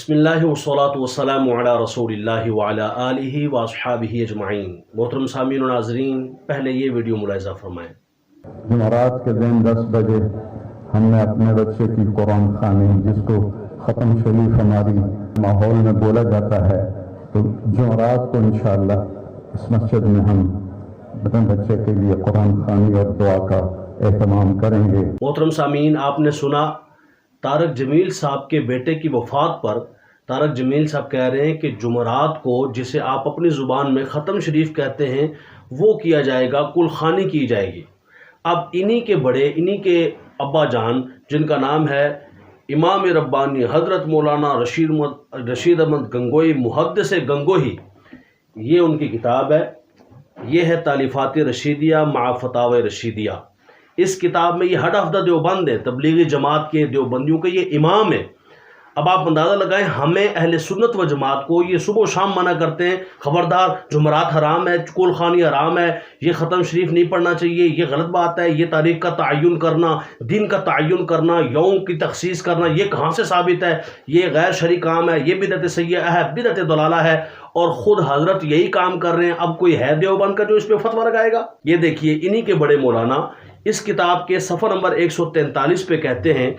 बिस्मिल्लाहि वस्सलातु वस्सलामु अला रसूलिल्लाहि व अला आलिहि व अस्हाबिहि अजमाइन। मोहतरम सामीन और नाज़रीन, पहले ये वीडियो मुलाहिज़ा फरमाएँ। जुमरात के दिन 10 बजे हमने अपने बच्चे की कुरान खानी, जिसको ख़त्म शरीफ हमारी माहौल में बोला जाता है, तो जुमरात को इंशाअल्लाह इस मस्जिद में हम अपने बच्चे के लिए कुरान खानी और दुआ का एहतमाम करेंगे। मोहतरम सामीन, आपने सुना तारक जमील साहब के बेटे की वफ़ात पर तारक जमील साहब कह रहे हैं कि जुमरात को, जिसे आप अपनी ज़ुबान में ख़त्म शरीफ कहते हैं, वो किया जाएगा, कुलखानी की जाएगी। अब इन्हीं के बड़े, इन्हीं के अब्बा जान, जिनका नाम है इमाम रब्बानी हज़रत मौलाना रशीद अहमद गंगोही मुहद्दिस गंगोही, ये उनकी किताब है। ये है तालीफ़ात रशीदिया मा फतावा रशीदिया। इस किताब में ये हेड ऑफ द देवबंद है, तबलीगी जमात के देवबंदियों के ये इमाम है। अब आप अंदाज़ा लगाएं, हमें अहले सुन्नत व जमात को ये सुबह शाम मना करते हैं, खबरदार जुमरात हराम है, कुलखानी हराम है, ये ख़त्म शरीफ नहीं पढ़ना चाहिए, ये गलत बात है, ये तारीख़ का तयन करना, दिन का तयन करना, यौम की तखसीस करना, ये कहाँ से साबित है, ये गैर शरई काम है, ये बिदअत सय्यअह है, बिदअत दलाला है, और ख़ुद हज़रत यही काम कर रहे हैं। अब कोई है देवबंद का जो इस पर फतवा लगाएगा? ये देखिए, इन्हीं के बड़े मौलाना इस किताब के सफ़ा नंबर 143 पे कहते हैं,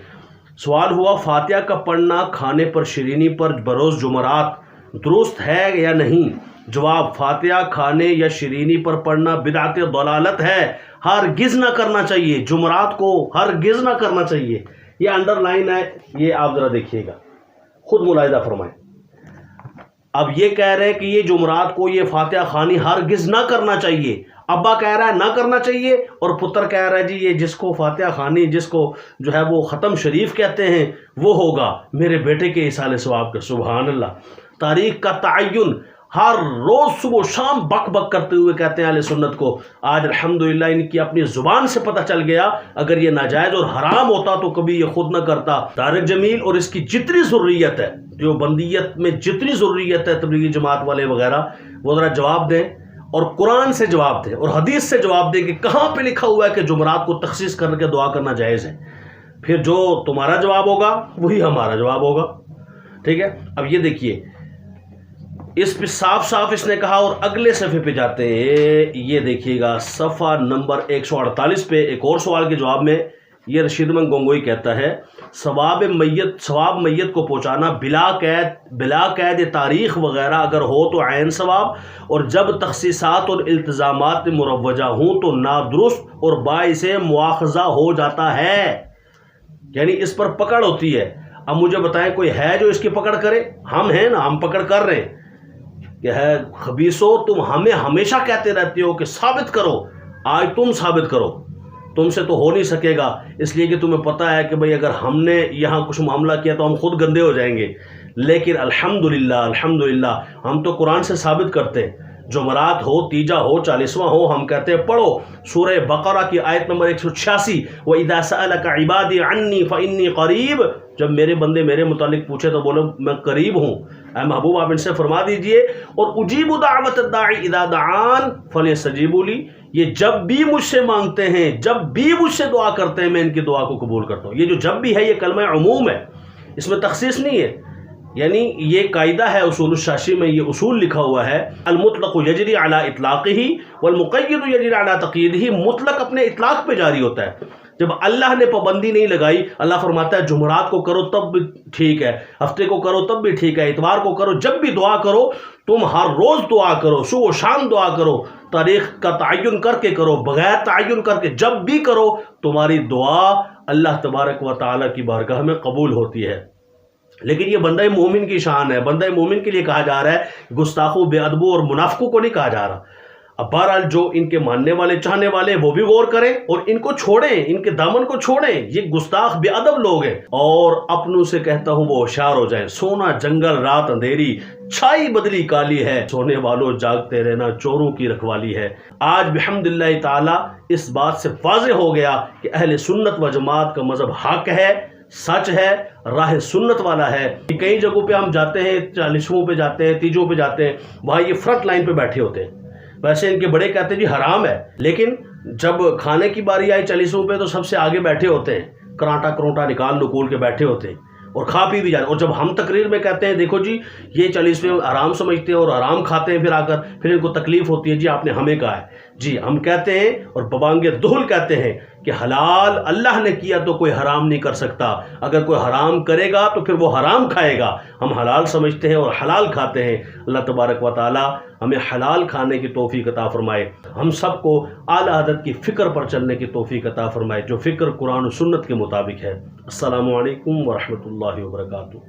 सवाल हुआ फातिहा का पढ़ना खाने पर शीरीनी पर बरोज़ जुमरात दुरुस्त है या नहीं? जवाब, फातिहा खाने या शीरीनी पर पढ़ना बिदअत दलालत है, हरगिज़ ना करना चाहिए। जुमरात को हरगिज़ ना करना चाहिए। ये अंडरलाइन है, ये आप ज़रा देखिएगा, खुद मुलाहिज़ा फरमाएं। अब ये कह रहे हैं कि ये जुमरात को ये फातिहा खानी हरगिज़ ना करना चाहिए। अब्बा कह रहा है ना करना चाहिए, और पुत्र कह रहा है जी ये जिसको फातिहा खानी, जिसको जो है वो ख़त्म शरीफ कहते हैं, वो होगा मेरे बेटे के इसाले सवाब का। सुभान अल्लाह। तारीख़ का तयन हर रोज़ सुबह शाम बक बक करते हुए कहते हैं अहले सुन्नत को। आज अल्हम्दुलिल्लाह इनकी अपनी ज़ुबान से पता चल गया, अगर ये नाजायज़ और हराम होता तो कभी ये खुद न करता। तारक जमील और इसकी जितनी ज़ुर्रियत है, जो बंदियत में जितनी ज़ुर्रियत है, तबलीगी जमात वाले वगैरह, वो ज़रा जवाब दें, और कुरान से जवाब दें और हदीस से जवाब दें कि कहाँ पे लिखा हुआ है कि जुमरात को तखसीस करके दुआ करना जायज़ है। फिर जो तुम्हारा जवाब होगा वही हमारा जवाब होगा, ठीक है। अब ये देखिए, इस पे साफ साफ इसने कहा, और अगले सफ़े पे जाते हैं, ये देखिएगा सफ़ा नंबर 148 पे एक और सवाल के जवाब में ये रशीद अहमद गंगोही कहता है, सवाब मैयत को पहुँचाना बिला कैद तारीख़ वग़ैरह अगर हो तो ऐन सवाब, और जब तखसीसात और इल्तिज़ामात मुरव्वजा हों तो नादुरुस्त और बाइसे मुआख़ज़ा हो जाता है। यानी इस पर पकड़ होती है। अब मुझे बताएं, कोई है जो इसकी पकड़ करे? हम हैं ना, हम पकड़ कर रहे हैं कि है खबीसो, तुम हमें हमेशा कहते रहते हो कि साबित करो, आज तुम साबित करो। तुमसे तो हो नहीं सकेगा, इसलिए कि तुम्हें पता है कि भाई अगर हमने यहाँ कुछ मामला किया तो हम खुद गंदे हो जाएंगे। लेकिन अल्हम्दुलिल्लाह अल्हम्दुलिल्लाह हम तो कुरान से साबित करते हैं। जुमरात हो, तीजा हो, 40वां हो, हम कहते हैं पढ़ो सूरह बकरा की आयत नंबर 186, व इज़ा सअलका इबादी अन्नी फ़इन्नी क़रीब, जब मेरे बंदे मेरे मुतालिक पूछे तो बोलो मैं करीब हूँ। ऐ महबूब, आप इनसे फरमा दीजिए, और उजीबु दावत दाई इज़ा दआन फलयस्तजीबू ली, ये जब भी मुझसे मांगते हैं, जब भी मुझसे दुआ करते हैं, मैं इनकी दुआ को कबूल करता हूँ। ये जो जब भी है, ये कलमा उमूम है, इसमें तखसीस नहीं है। यानी ये कायदा है उसूल शाशी में, ये उसूल लिखा हुआ है, अल-मुतलक़ यजरी अला इतलाक़िही वल मुक़य्यद यजरी अला तक़यीदिही। मुतलक अपने इतलाक़ पे जारी होता है। जब अल्लाह ने पाबंदी नहीं लगाई, अल्लाह फरमाता है जुमरात को करो तब भी ठीक है, हफ्ते को करो तब भी ठीक है, इतवार को करो, जब भी दुआ करो, तुम हर रोज़ दुआ करो, सुबह शाम दुआ करो, तारीख़ का तयन करके करो, बगैर तयन करके जब भी करो, तुम्हारी दुआ अल्लाह तबारक व तआला की बारगाह में कबूल होती है। लेकिन ये बंदा मोमिन की शान है। बंदा मोमिन के लिए कहा जा रहा है, गुस्ताखों, बेअदबों और मुनाफिकों को नहीं कहा जा रहा। अब बहरहाल जो इनके मानने वाले, चाहने वाले, वो भी गौर करें और इनको छोड़ें, इनके दामन को छोड़ें। ये गुस्ताख बेअदब लोग हैं, और अपनों से कहता हूँ वो होशियार हो जाए। सोना जंगल रात अंधेरी, छाई बदली काली है, सोने वालों जागते रहना चोरों की रखवाली है। आज बिहम्दिल्लाह ताला इस बात से वाज़ेह हो गया कि अहले सुन्नत व जमात का मज़हब हक है, सच है, राह सुन्नत वाला है। कई जगहों पे हम जाते हैं, 40वां पे जाते हैं, तीजों पे जाते हैं, वहाँ ये फ्रंट लाइन पे बैठे होते हैं। वैसे इनके बड़े कहते हैं जी हराम है, लेकिन जब खाने की बारी आई 40वां पे तो सबसे आगे बैठे होते हैं, कराटा करोटा निकाल नकूल के बैठे होते हैं। اور کھا پی بھی جاتے ہیں. اور جب ہم تقریر میں کہتے ہیں دیکھو جی یہ 40ویں حرام سمجھتے ہیں اور حرام کھاتے ہیں، پھر آ کر پھر ان کو تکلیف ہوتی ہے، جی آپ نے ہمیں کہا ہے. جی ہم کہتے ہیں اور ببانگ دہل کہتے ہیں کہ حلال اللہ نے کیا تو کوئی حرام نہیں کر سکتا. اگر کوئی حرام کرے گا تو پھر وہ حرام کھائے گا. ہم حلال سمجھتے ہیں اور حلال کھاتے ہیں. اللہ تبارک و تعالی ہمیں حلال کھانے کی توفیق عطا فرمائے. ہم سب کو اعلیٰ حضرت کی فکر پر چلنے کی توفیق عطا فرمائے، جو فکر قرآن و سنت کے مطابق ہے. السلام علیکم ورحمۃ اللہ وبرکاتہ.